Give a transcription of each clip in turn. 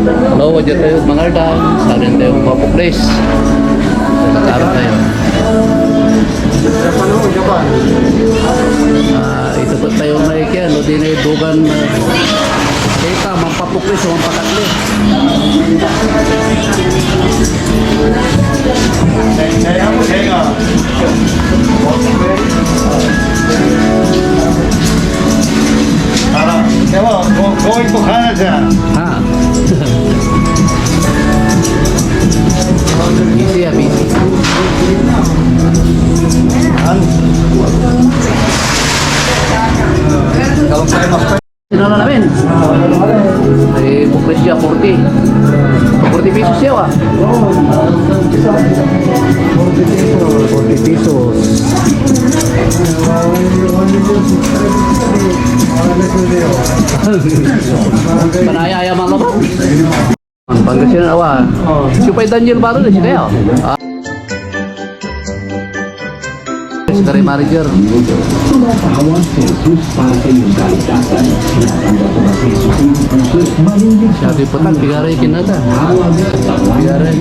Hello, wajar tayo mga ardan. Sarin tayo mapapuklis. Karoon tayo. Ito po tayo may kyan. O di na idugan. Ika, mapapuklis o mapakatlis. Going to Canada. Busy ya, busy. Kalau saya mas Sino na namin? Ay, buklis siya, 40. 40 pesos siya, wa? 40 pesos. Panaya-aya mga ba? Pangasinan awa. Supay Daniel baru na siya. Dari manager. Sabi petang bigaray kinata. Bigaray.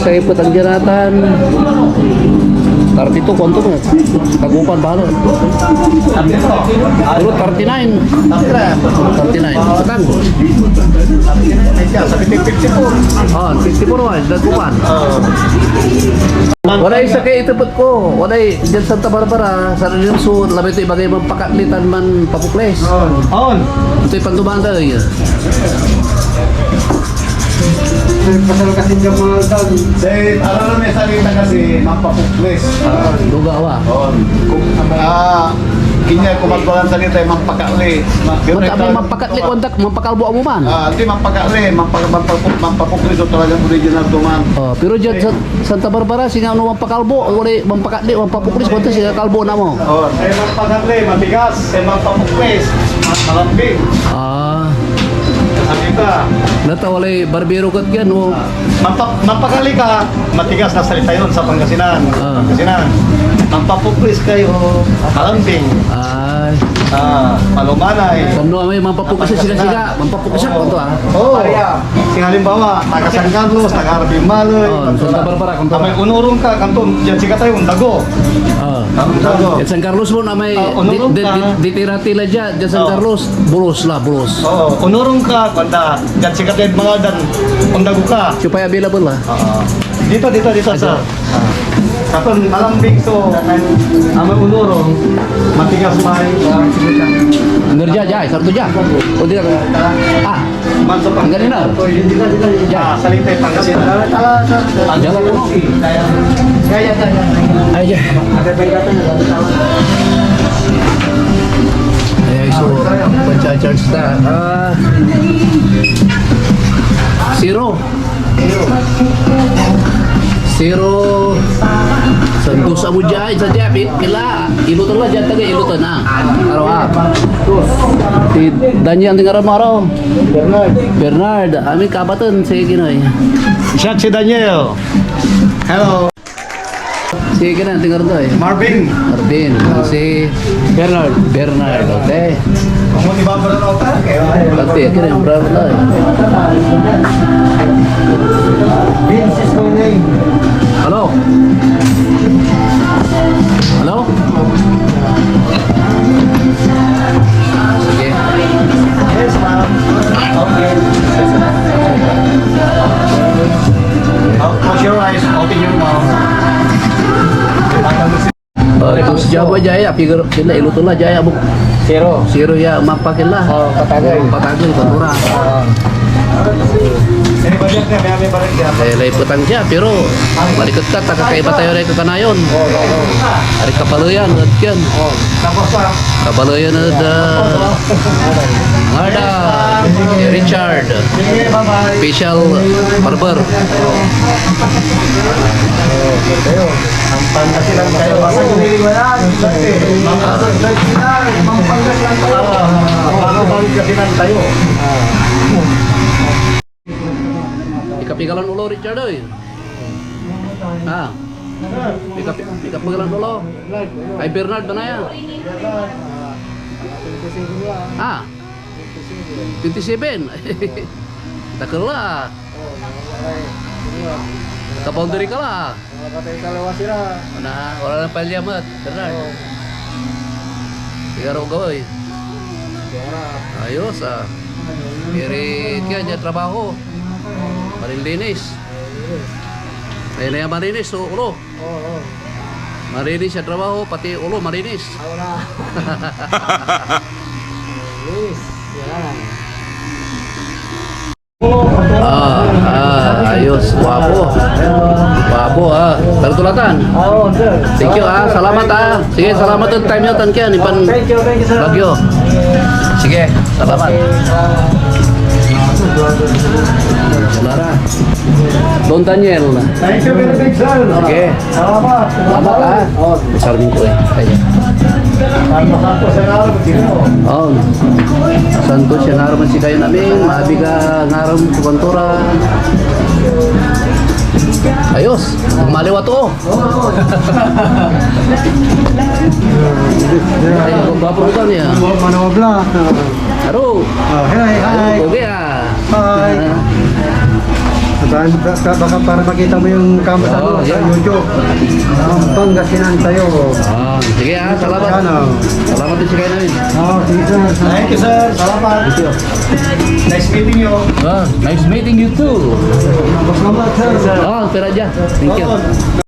Saya petang janatan. Tarti itu kontur nggak? Kagupan balo. Dulu 39. 39. Petang. Oh, 54 wah, dagupan. Wala isa kay itupot ko. Wala dyan Santa Barbara, sa Rilsud, labi ito ibagay magpakatlitan man papukles. On. Ito'y pantubahan tayo. Pasal kasi dyan mga tao. Ano na may salita kasi mampapuklis. Duga wa. On. Kinya kumagbalan salita yung mampakali. Kami mampakatlik kontak, mampakalbo mo man. Hindi mampakali, mampapuklis o talagang original tuman. Oh, pero dyan sa Santa Barbara, singa ano mampakalbo, wala mampakatlik, mampapuklis, kontak singa kalbo na mo. Saya mampakali, matigas. Saya mampapuklis, malambing. Salita. Nata wala barbero kat yan, o. Mampakali ka, matigas na salita yun sa Pangasinan. Pangasinan. Mampapuklis kayo, malambing. Ay. Palumanay. Kano may mampapuklis siga-siga, mampapuklis ako to Oh. Sing halimbawa, taga San Carlos, taga Arabing Maloy. Santa Barbara kanto. May unurong ka, kanto, diyan siga tayo, dago. Dago. San Carlos mo na may unurong ka. ditira-tila dyan San Carlos, bulos lah, bulos. Oo, unurong ka, kanta, diyan siga tayo mga dan, dago ka. Supaya available lah. Dito, sir. Kapag malambing so, amay unurong, matigas may, Nerja jay, sarto ja. O di manso pang ganun na. Salita yung Pangasinan. Jalan ko. Ay, ja. Ay, so, pancha-charge na. Zero. Sentus abu jahit saja pila ilutan lah jatah ke ilutan arawa di danyan tinggal marau Bernard ami kabatan saya gini Siya si Daniel. Hello. saya gini tinggal tuh Marvin. si Bernard oke Kamu di Bambara Nota? nanti akhirnya yang berapa lah Vince is my name. halo sige Yes, ma'am. Okay. Close your eyes. Open your mouth. terus Jawa Jaya figure sila ilutan lah Jaya bu Zero ya mapakin lah patagay patura Ini banyak nih, may balik ya. Kaya laiputan siya, pero balikat ka, takakaiba tayo rin kakanayon. Hari kapaluyan, at yan. Tapos pa. Kapaluyan at ada Richard, Sige, bye-bye. official barber. Kayo. Ang Pangasinan kayo. Basta niliwanan. Ang Pangasinan kayo. Ang Pangasinan kayo. Ikapigalan ulo Richard oy. Ikapigalan ulo. Ay Bernard na ya. 27. Takal lah. Kapounderi ka lah. Nah, wala na palyamat. Bernard. Sigaro gawin. Ayos ah. Kiri kaya dyan trabaho. Marilinis. Ayun na yan marinis, ulo. Marinis siya trabaho, pati ulo marinis. Ayos, wapo. Wapo ah. Tertulatan. Thank you ah, salamat ah. Sige, salamat ang time nyo, Tankian. Ipan Bagyo. Sige, salamat. Saudara, Don Daniel. Thank you very much, sir. Oke. Salamat. Salamat ah. Besar minggu ya. Kayaknya. Santo sa araw begini. Oh. Santo siya nga naman si kayo namin. Maabi ka nga rin sa kontora. Ayos. Maliwat to. Ay, baparutan niya. Manobla. Haro. Hi. Okay ah. Hi. Baka para makita mo yung camera Oh, sa yeah. YouTube. Pangasinan tayo. Sige ah, salamat. Salamat din si kayo namin. Sige sir. Thank you sir. Salamat. Thank you. Nice meeting you. Nice meeting you too. Salamat sir. Oh, pera aja. Thank you.